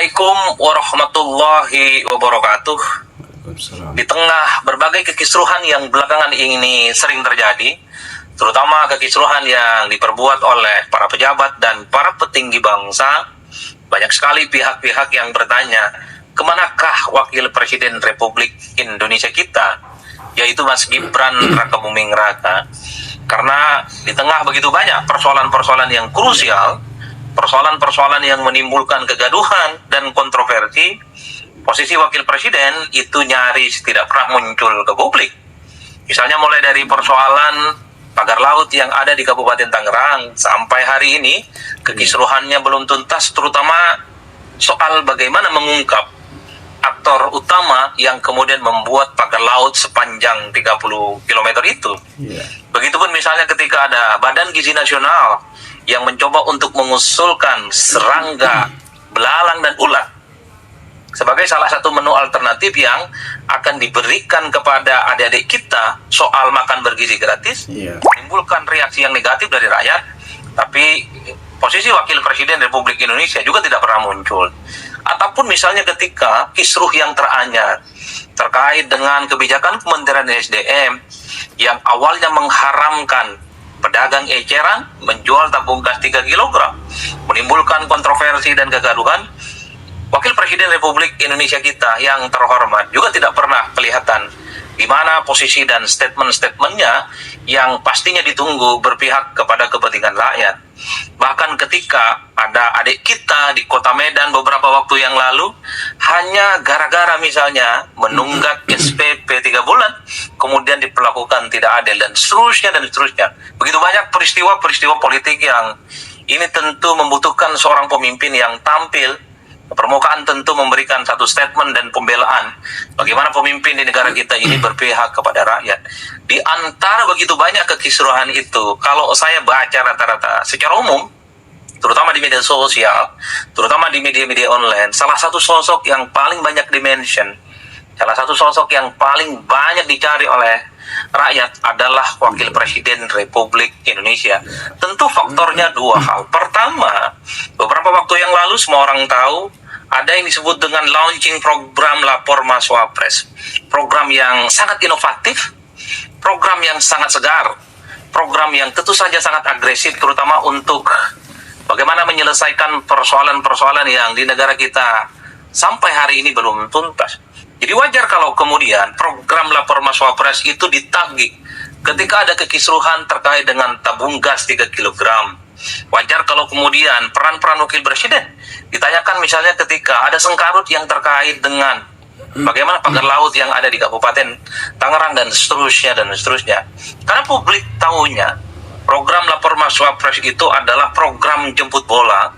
Assalamualaikum warahmatullahi wabarakatuh. Di tengah berbagai kekisruhan yang belakangan ini sering terjadi, terutama kekisruhan yang diperbuat oleh para pejabat dan para petinggi bangsa, banyak sekali pihak-pihak yang bertanya, kemanakah Wakil Presiden Republik Indonesia kita, yaitu Mas Gibran Rakabuming Raka. Karena di tengah begitu banyak persoalan-persoalan yang krusial, persoalan-persoalan yang menimbulkan kegaduhan dan kontroversi, posisi Wakil Presiden itu nyaris tidak pernah muncul ke publik. Misalnya mulai dari persoalan pagar laut yang ada di Kabupaten Tangerang, sampai hari ini kekisruhannya belum tuntas, terutama soal bagaimana mengungkap aktor utama yang kemudian membuat pagar laut sepanjang 30 km itu. Begitupun misalnya ketika ada Badan Gizi Nasional yang mencoba untuk mengusulkan serangga, belalang, dan ulat sebagai salah satu menu alternatif yang akan diberikan kepada adik-adik kita soal makan bergizi gratis, menimbulkan reaksi yang negatif dari rakyat. Tapi posisi Wakil Presiden Republik Indonesia juga tidak pernah muncul. Ataupun misalnya ketika kisruh yang teranyar terkait dengan kebijakan Kementerian SDM yang awalnya mengharamkan pedagang eceran menjual tabung gas 3 kg, menimbulkan kontroversi dan kegaduhan, Wakil Presiden Republik Indonesia kita yang terhormat juga tidak pernah kelihatan di mana posisi dan statement-statementnya yang pastinya ditunggu berpihak kepada kepentingan rakyat. Bahkan ketika ada adik kita di Kota Medan beberapa waktu yang lalu, hanya gara-gara misalnya menunggak SPP 3 bulan, kemudian diperlakukan tidak adil, dan seterusnya dan seterusnya. Begitu banyak peristiwa-peristiwa politik yang ini tentu membutuhkan seorang pemimpin yang tampil permukaan, tentu memberikan satu statement dan pembelaan bagaimana pemimpin di negara kita ini berpihak kepada rakyat. Di antara begitu banyak kekisruhan itu, kalau saya baca rata-rata secara umum, terutama di media sosial, terutama di media-media online, salah satu sosok yang paling banyak dimention, salah satu sosok yang paling banyak dicari oleh rakyat adalah Wakil Presiden Republik Indonesia. Tentu faktornya dua hal. Pertama, beberapa waktu yang lalu semua orang tahu ada yang disebut dengan launching program Lapor Mas Wapres. Program yang sangat inovatif, program yang sangat segar, program yang tentu saja sangat agresif, terutama untuk bagaimana menyelesaikan persoalan-persoalan yang di negara kita sampai hari ini belum tuntas. Jadi wajar kalau kemudian program Lapor Mas Wapres itu ditagih ketika ada kekisruhan terkait dengan tabung gas 3 kg. Wajar kalau kemudian peran-peran Wakil Presiden ditanyakan misalnya ketika ada sengkarut yang terkait dengan bagaimana pagar laut yang ada di Kabupaten Tangerang dan seterusnya dan seterusnya. Karena publik tahunya program Lapor Mas Wapres itu adalah program jemput bola,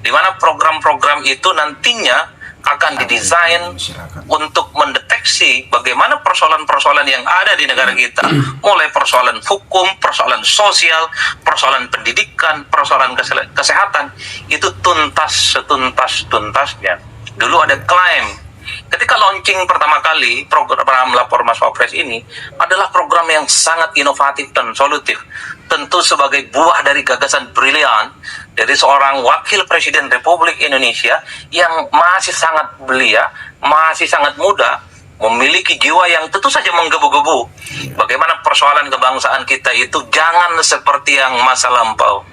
di mana program-program itu nantinya akan didesain untuk mendeteksi bagaimana persoalan-persoalan yang ada di negara kita, mulai persoalan hukum, persoalan sosial, persoalan pendidikan, persoalan kesehatan, itu tuntas setuntas-tuntasnya. Dulu ada klaim ketika launching pertama kali program Lapor Mas Wapres ini adalah program yang sangat inovatif dan solutif, tentu sebagai buah dari gagasan brilian dari seorang Wakil Presiden Republik Indonesia yang masih sangat belia, masih sangat muda, memiliki jiwa yang tentu saja menggebu-gebu. Bagaimana persoalan kebangsaan kita itu jangan seperti yang masa lampau,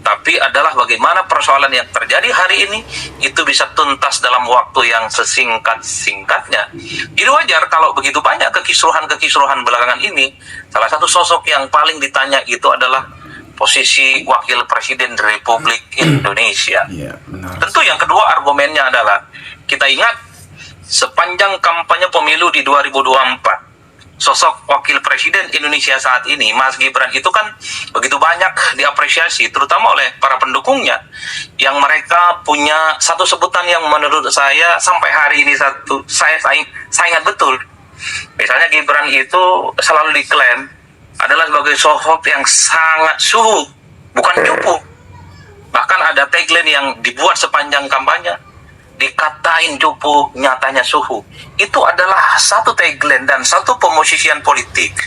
tapi adalah bagaimana persoalan yang terjadi hari ini itu bisa tuntas dalam waktu yang sesingkat-singkatnya. Jadi wajar kalau begitu banyak kekisruhan-kekisruhan belakangan ini, salah satu sosok yang paling ditanya itu adalah posisi Wakil Presiden Republik Indonesia. Tentu yang kedua argumennya adalah, kita ingat sepanjang kampanye pemilu di 2024, sosok Wakil Presiden Indonesia saat ini, Mas Gibran, itu kan begitu banyak diapresiasi, terutama oleh para pendukungnya, yang mereka punya satu sebutan yang menurut saya sampai hari ini saya ingat betul. Misalnya Gibran itu selalu diklaim adalah sebagai sosok yang sangat suhu, bukan cupu. Bahkan ada tagline yang dibuat sepanjang kampanye, dikatain cupu, nyatanya suhu. Itu adalah satu tagline dan satu pemosisian politik.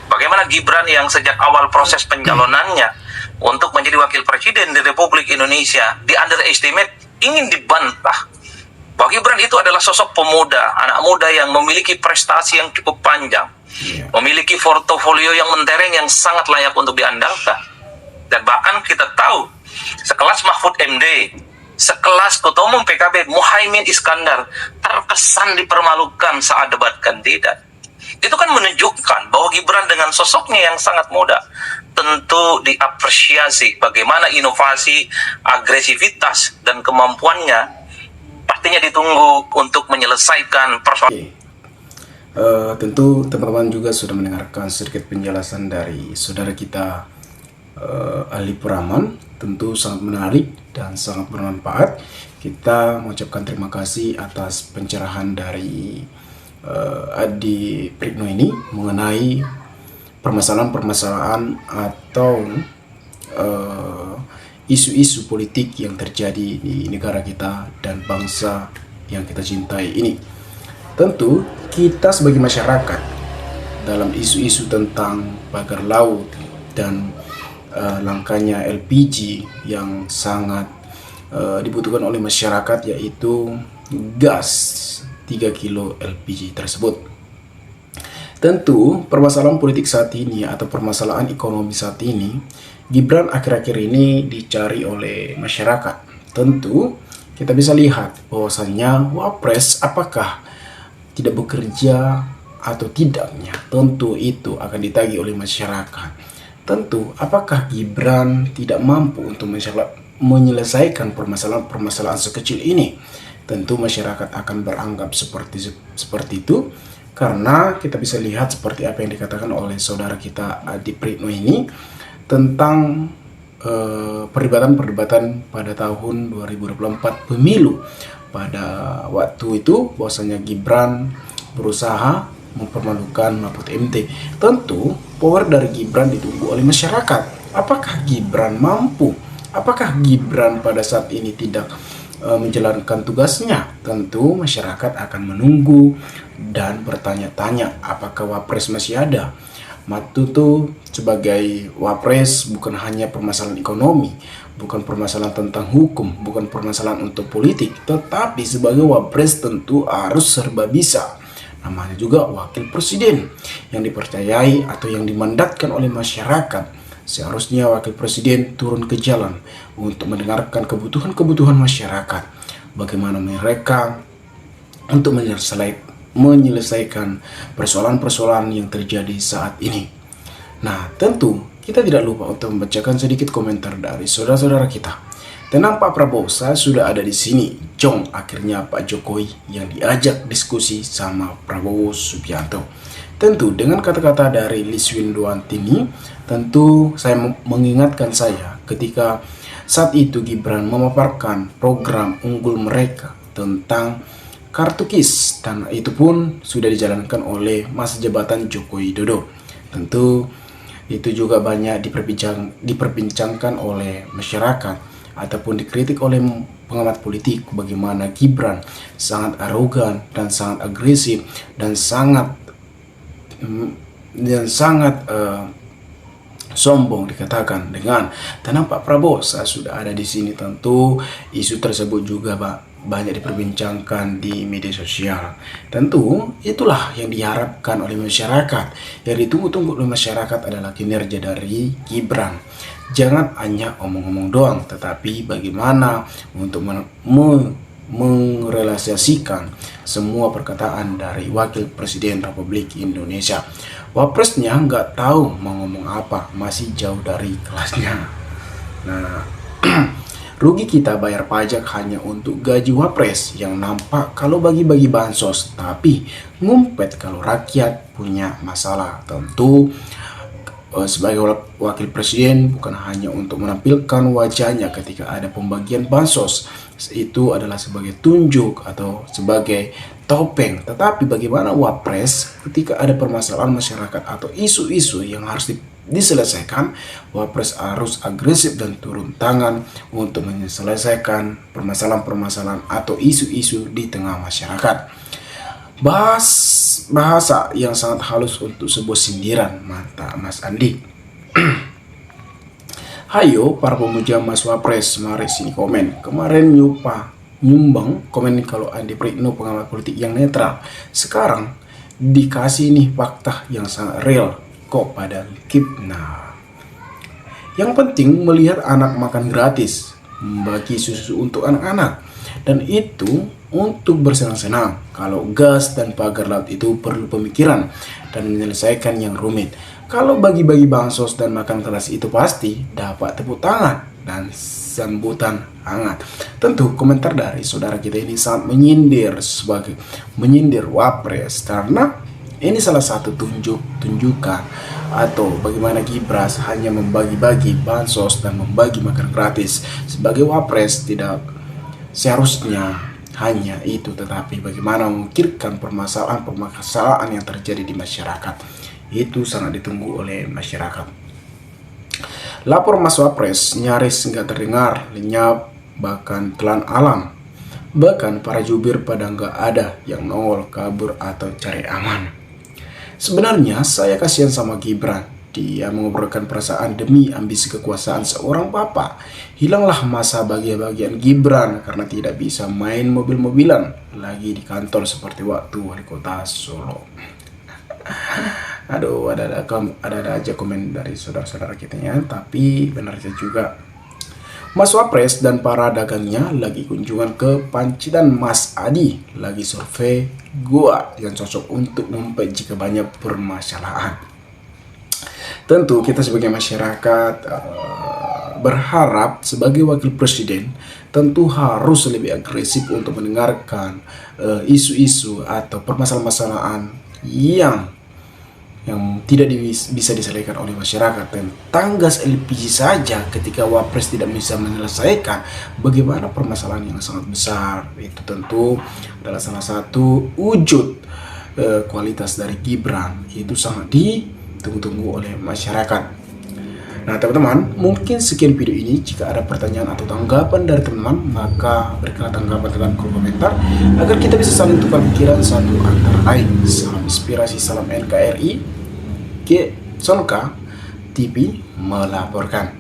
Bagaimana Gibran yang sejak awal proses pencalonannya untuk menjadi Wakil Presiden di Republik Indonesia di underestimate, ingin dibantah bahwa Gibran itu adalah sosok pemuda, anak muda yang memiliki prestasi yang cukup panjang, memiliki portofolio yang mentereng yang sangat layak untuk diandalkan. Dan bahkan kita tahu, sekelas Mahfud MD, sekelas Ketua Umum PKB Muhaimin Iskandar terkesan dipermalukan saat debat kandidat. Itu kan menunjukkan bahwa Gibran dengan sosoknya yang sangat muda tentu diapresiasi bagaimana inovasi, agresivitas, dan kemampuannya pastinya ditunggu untuk menyelesaikan persoalan. Tentu teman-teman juga sudah mendengarkan sedikit penjelasan dari saudara kita Ali Puraman. Tentu sangat menarik dan sangat bermanfaat. Kita mengucapkan terima kasih atas pencerahan dari Adi Prikno ini mengenai permasalahan-permasalahan atau isu-isu politik yang terjadi di negara kita dan bangsa yang kita cintai ini. Tentu kita sebagai masyarakat dalam isu-isu tentang pagar laut dan langkanya LPG yang sangat dibutuhkan oleh masyarakat, yaitu gas 3 kilo LPG tersebut. Tentu permasalahan politik saat ini atau permasalahan ekonomi saat ini, Gibran akhir-akhir ini dicari oleh masyarakat. Tentu kita bisa lihat bahwasannya Wapres apakah tidak bekerja atau tidaknya, tentu itu akan ditagih oleh masyarakat. Tentu apakah Gibran tidak mampu untuk menyelesaikan permasalahan sekecil ini, tentu masyarakat akan beranggap seperti itu, karena kita bisa lihat seperti apa yang dikatakan oleh saudara kita Adi Prikno ini tentang perdebatan pada tahun 2024 pemilu. Pada waktu itu bahwasanya Gibran berusaha mempermalukan Mahfud MD. Tentu power dari Gibran ditunggu oleh masyarakat. Apakah Gibran mampu? Apakah Gibran pada saat ini tidak menjalankan tugasnya? Tentu masyarakat akan menunggu dan bertanya-tanya apakah Wapres masih ada. Matutu sebagai Wapres bukan hanya permasalahan ekonomi, bukan permasalahan tentang hukum, bukan permasalahan untuk politik, tetapi sebagai Wapres tentu harus serba bisa. Namanya juga wakil presiden yang dipercayai atau yang dimandatkan oleh masyarakat. Seharusnya wakil presiden turun ke jalan untuk mendengarkan kebutuhan-kebutuhan masyarakat. Bagaimana mereka untuk menyelesaikan persoalan-persoalan yang terjadi saat ini. Nah, tentu kita tidak lupa untuk membacakan sedikit komentar dari saudara-saudara kita. Tenang Pak Prabowo, saya sudah ada di sini. Jong, akhirnya Pak Jokowi yang diajak diskusi sama Prabowo Subianto. Tentu dengan kata-kata dari Liswin Duantini, tentu saya mengingatkan saya ketika saat itu Gibran memaparkan program unggul mereka tentang kartu KIS, dan itu pun sudah dijalankan oleh masa jabatan Joko Widodo. Tentu itu juga banyak diperbincangkan oleh masyarakat ataupun dikritik oleh pengamat politik, bagaimana Gibran sangat arogan dan sangat agresif dan sangat sombong dikatakan dengan tenang Pak Prabowo, saya sudah ada di sini. Tentu isu tersebut juga banyak diperbincangkan di media sosial. Tentu itulah yang diharapkan oleh masyarakat. Yang ditunggu-tunggu oleh masyarakat adalah kinerja dari Gibran. Jangan hanya omong-omong doang, tetapi bagaimana untuk merealisasikan semua perkataan dari Wakil Presiden Republik Indonesia. Wapresnya nggak tahu mau ngomong apa, masih jauh dari kelasnya. Nah, rugi kita bayar pajak hanya untuk gaji Wapres yang nampak kalau bagi-bagi bansos, tapi ngumpet kalau rakyat punya masalah. Tentu sebagai wakil presiden bukan hanya untuk menampilkan wajahnya ketika ada pembagian bansos, itu adalah sebagai tunjuk atau sebagai topeng. Tetapi bagaimana Wapres ketika ada permasalahan masyarakat atau isu-isu yang harus diselesaikan, Wapres harus agresif dan turun tangan untuk menyelesaikan permasalahan-permasalahan atau isu-isu di tengah masyarakat. Bahasa yang sangat halus untuk sebuah sindiran, mata Mas Andi. Hayo para pemuja Mas Wapres, mari sini komen. Kemarin nyupa nyumbang komen kalau Andi Praitno pengamat politik yang netral. Sekarang dikasih nih fakta yang sangat real kok pada Kip. Nah, yang penting melihat anak makan gratis, membagi susu untuk anak-anak, dan itu untuk bersenang-senang. Kalau gas dan pagar laut itu perlu pemikiran dan menyelesaikan yang rumit. Kalau bagi-bagi bansos dan makan keras itu pasti dapat tepuk tangan dan sambutan hangat. Tentu komentar dari saudara kita ini sangat menyindir Wapres, karena ini salah satu tunjukan atau bagaimana Gibran hanya membagi-bagi bansos dan membagi makan gratis. Sebagai Wapres tidak seharusnya hanya itu, tetapi bagaimana memikirkan permasalahan yang terjadi di masyarakat. Itu sangat ditunggu oleh masyarakat. Lapor Mas Wapres nyaris nggak terdengar, lenyap, bahkan telan alam. Bahkan para jubir pada nggak ada yang nongol, kabur atau cari aman. Sebenarnya saya kasihan sama Gibran. Dia mengobrolkan perasaan demi ambisi kekuasaan seorang papa. Hilanglah masa bahagia-bahagiaan Gibran karena tidak bisa main mobil-mobilan lagi di kantor seperti waktu wali kota Solo. Aduh, ada aja komen dari saudara-saudara kita ya. Tapi benar juga, Mas Wapres dan para dagangnya lagi kunjungan ke Pancitan Mas Adi, lagi survei gua yang cocok untuk ngumpet jika banyak permasalahan. Tentu kita sebagai masyarakat berharap sebagai wakil presiden tentu harus lebih agresif untuk mendengarkan isu-isu atau permasalahan-permasalahan yang tidak bisa diselesaikan oleh masyarakat. Tentang gas LPG saja, ketika Wapres tidak bisa menyelesaikan, bagaimana permasalahan yang sangat besar, itu tentu adalah salah satu wujud kualitas dari Gibran. Itu sangat ditunggu-tunggu oleh masyarakat. Nah teman-teman, mungkin sekian video ini. Jika ada pertanyaan atau tanggapan dari teman-teman, maka berikanlah tanggapan dalam kolom komentar agar kita bisa saling tukar pikiran satu antara lain. Salam inspirasi, salam NKRI. Sonka TV melaporkan.